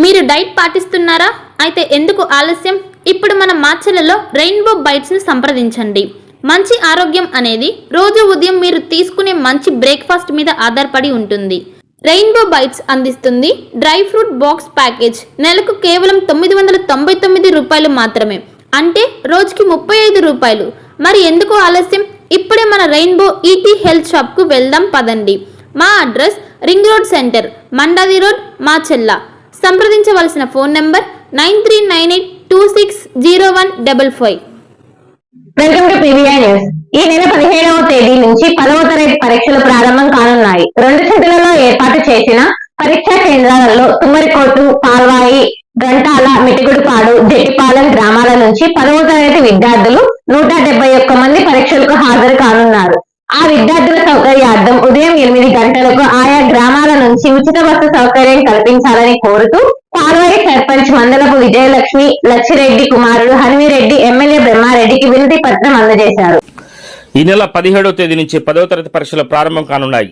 మీరు డైట్ పాటిస్తున్నారా? అయితే ఎందుకు ఆలస్యం? ఇప్పుడు మన మాచెలలో రెయిన్బో బైట్స్ని సంప్రదించండి. మంచి ఆరోగ్యం అనేది రోజు ఉదయం మీరు తీసుకునే మంచి బ్రేక్ఫాస్ట్ మీద ఆధారపడి ఉంటుంది. రెయిన్బో బైట్స్ అందిస్తుంది డ్రై ఫ్రూట్ బాక్స్ ప్యాకేజ్. నెలకు కేవలం 999 రూపాయలు మాత్రమే, అంటే రోజుకి 35 రూపాయలు. మరి ఎందుకు ఆలస్యం? ఇప్పుడే మన రెయిన్బో ఈటీ హెల్త్ షాప్కు వెళ్దాం పదండి. మా address ring road centre, Mandadi road, Macherla. సంప్రదించవలసిన phone number 9398260155. Welcome to PVI news. ఈ నెల 17వ తేదీ నుంచి 10వ తరగతి పరీక్షలు ప్రారంభం కానున్నాయి. 2 సెంటర్లలో ఏర్పాటు చేసిన పరీక్షా కేంద్రాలలో తుమ్మరికోటు, పాల్వాయి, గంటాల, మిటిగుడిపాడు, జెట్టిపాలెం గ్రామాల నుంచి 10వ తరగతి విద్యార్థులు 171 మంది పరీక్షలకు హాజరు కానున్నారు. ఆ విద్యార్థుల సౌకర్యార్థం ఉదయం 8 గంటలకు ఆయా గ్రామాల నుంచి ఉచిత బస్సు సౌకర్యం కల్పించాలని కోరుతూ పాల్వాయి సర్పంచ్ మందలపు విజయలక్ష్మి, లచ్చిరెడ్డి కుమారుడు హనుమిరెడ్డి ఎమ్మెల్యే బ్రహ్మారెడ్డికి వినతి పత్రం అందజేశారు. ఈ నెల 17వ తేదీ నుంచి 10వ తరగతి పరీక్షలు ప్రారంభం కానున్నాయి.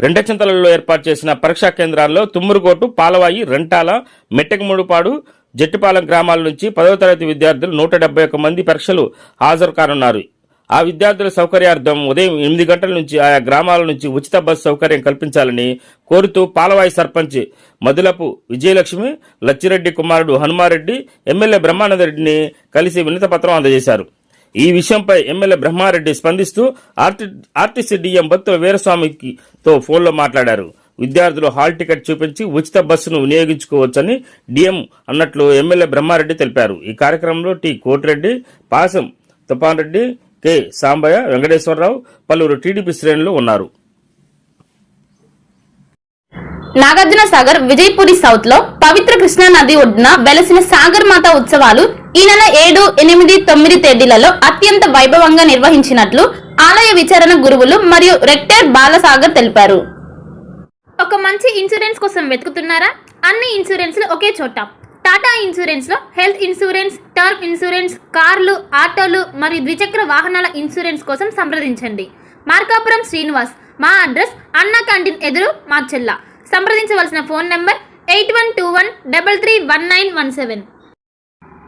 రెండచింతలలో ఏర్పాటు చేసిన పరీక్షా కేంద్రాల్లో తుమ్మరుకోటు, పాలవాయి, రెంటాల, మెట్టెకముడుపాడు, జట్టిపాలెం గ్రామాల నుంచి 10వ తరగతి విద్యార్థులు 171 మంది పరీక్షలు హాజరు కానున్నారు. ఆ విద్యార్థుల సౌకర్యార్థం ఉదయం 8 గంటల నుంచి ఆయా గ్రామాల నుంచి ఉచిత బస్సు సౌకర్యం కల్పించాలని కోరుతూ పాలవాయి సర్పంచ్ మధులపు విజయలక్ష్మి, లచ్చిరెడ్డి కుమారుడు హనుమారెడ్డి, ఎమ్మెల్యే బ్రహ్మానందరెడ్డిని కలిసి వినతి పత్రం అందజేశారు. ఈ విషయంపై ఎమ్మెల్యే బ్రహ్మారెడ్డి స్పందిస్తూ ఆర్టీసీ డిఎం బత్తుల వీరస్వామితో ఫోన్లో మాట్లాడారు. విద్యార్థులు హాల్ టికెట్ చూపించి ఉచిత బస్సును వినియోగించుకోవచ్చని డిఎం అన్నట్లు ఎమ్మెల్యే బ్రహ్మారెడ్డి తెలిపారు. ఈ కార్యక్రమంలో టి కోటిరెడ్డి, పాసం తుఫాన్ రెడ్డి, కె సాంబయ్య, వెంకటేశ్వరరావు, పలువురు టీడీపీ శ్రేణులు ఉన్నారు. నాగార్జున సాగర్ విజయపురి సౌత్ లో పవిత్ర కృష్ణా నది ఒడ్డున వెలసిన సాగర్ మాత ఉత్సవాలు ఈ నెల 7, 8, 9 తేదీలలో అత్యంత వైభవంగా నిర్వహించినట్లు ఆలయ విచారణ గురువులు మరియు రెక్టర్ బాలసాగర్ తెలిపారు. ఒక మంచి ఇన్సూరెన్స్ కోసం వెతుకుతున్నారా? అన్ని ఇన్సూరెన్స్లు ఒకే చోట. టాటా ఇన్సూరెన్స్ లో హెల్త్ ఇన్సూరెన్స్, టర్మ్ ఇన్సూరెన్స్, కార్లు, ఆటోలు మరియు ద్విచక్ర వాహనాల ఇన్సూరెన్స్ కోసం సంప్రదించండి. మార్కాపురం శ్రీనివాస్. మా అడ్రస్ అన్నా క్యాంటీన్ ఎదురు, మాచెల్ల. సంప్రదించవలసిన ఫోన్ నెంబర్ 8121331917.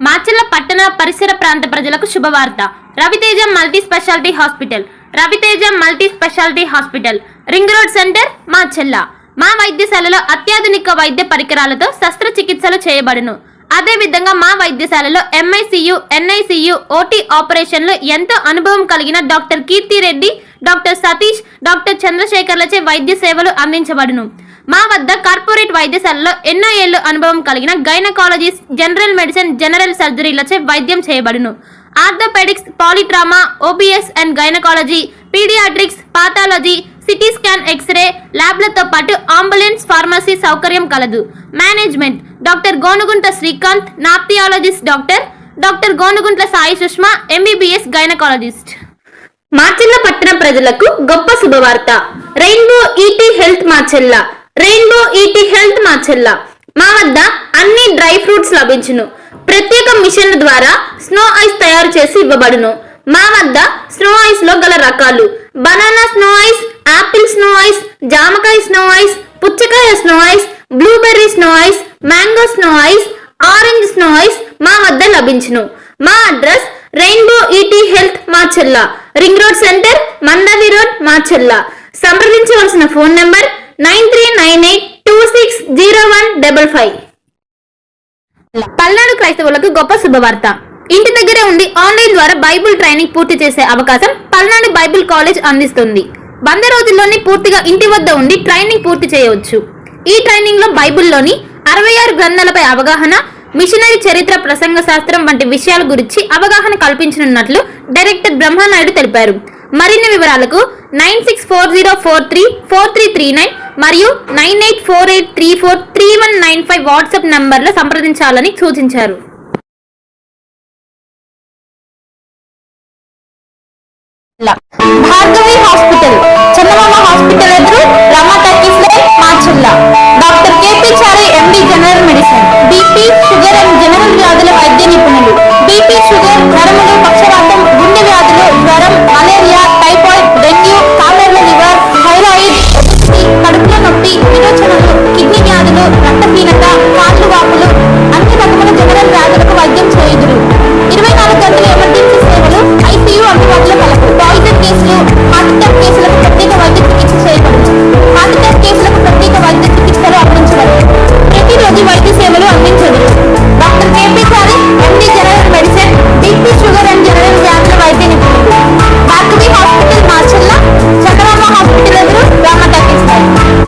మాచెల్ల పట్టణ పరిసర ప్రాంత ప్రజలకు శుభవార్త. Raviteja multi speciality hospital. Raviteja multi speciality hospital, ring road centre, Macherla. మా వైద్యశాలలో అత్యాధునిక వైద్య పరికరాలతో శస్త్రచికిత్సలు చేయబడును. అదేవిధంగా మా వైద్యశాలలో ఎంఐసియు, ఎన్ఐసియు, ఓటీ ఆపరేషన్లు ఎంతో అనుభవం కలిగిన doctor Keerthi Reddy, doctor Satish, doctor చంద్రశేఖర్లచే వైద్య సేవలు అందించబడును. మా వద్ద కార్పొరేట్ వైద్యశాలలో ఎన్నో ఏళ్లు అనుభవం కలిగిన గైనకాలజిస్ట్, జనరల్ మెడిసిన్, జనరల్ సర్జరీలచే వైద్యం చేయబడును. Orthopaedics, polytrauma, OBS and gynaecology, paediatrics, pathology, CT scan, X ray ల్యాబ్లతో పాటు అంబులెన్స్, ఫార్మసీ సౌకర్యం కలదు. మేనేజ్మెంట్ డాక్టర్ గోనుగుంట్ల శ్రీకాంత్, నాప్థియాలజిస్ట్ doctor Gonuguntla Sai Sushma, MBBS gynaecologist. Macherla పట్టణ ప్రజలకు గొప్ప శుభవార్త. Rainbow ET health Macherla. Rainbow ET health Macherla. మా వద్ద అన్ని డ్రై ఫ్రూట్స్ లభించును. ప్రత్యేక మిషన్ల ద్వారా స్నో ఐస్ తయారు చేసి ఇవ్వబడును. మా వద్ద స్నో ఐస్ లో గల రకాలు: banana snow ice, apple snow ice, జామకాయ స్నో ఐస్, పుచ్చకాయ snow ice, blueberry snow ice, mango snow ice, orange snow ice మా వద్ద లభించును. మా address rainbow ET health, Macherla, ring road centre, Mandavi road, Macherla. సంప్రదించవలసిన ఫోన్ నెంబర్ 9398260155. పల్నాడు క్రైస్తవులకు గొప్ప శుభవార్త. ఇంటి దగ్గరే ఉండి ఆన్లైన్ ద్వారా బైబిల్ ట్రైనింగ్ పూర్తి చేసే అవకాశం పల్నాడు బైబిల్ కాలేజ్ అందిస్తుంది. 100 రోజుల్లోనే పూర్తిగా ఇంటి వద్ద ఉండి ట్రైనింగ్ పూర్తి చేయవచ్చు. ఈ ట్రైనింగ్ లో బైబిల్లోని 66 గ్రంథాలపై అవగాహన, మిషనరీ చరిత్ర, ప్రసంగ శాస్త్రం వంటి విషయాల గురించి అవగాహన కల్పించనున్నట్లు డైరెక్టర్ బ్రహ్మనాయుడు తెలిపారు. మరిన్ని వివరాలకు 9640434339 మరియు 9848343195 వాట్సాప్ నంబర్లో సంప్రదించాలని సూచించారు. భార్గవి హాస్పిటల్, చందమామ హాస్పిటల్ ఎదురు, Rama talkies line, Macherla. Doctor KP Chari, MD general medicine, BP, sugar and general వ్యాధుల వైద్య నిపుణులు. బీపీ, షుగర్, నరములు, పక్షవాతం, గుండె వ్యాధులు, జ్వరం, మలేరియా, టైఫాయిడ్, డెంగ్యూ, కాలర్ల లివర్, థైరాయిడ్, కడుపులో నొప్పి, విరోచనలు, కిడ్నీ వ్యాధులు, రక్తహీనత,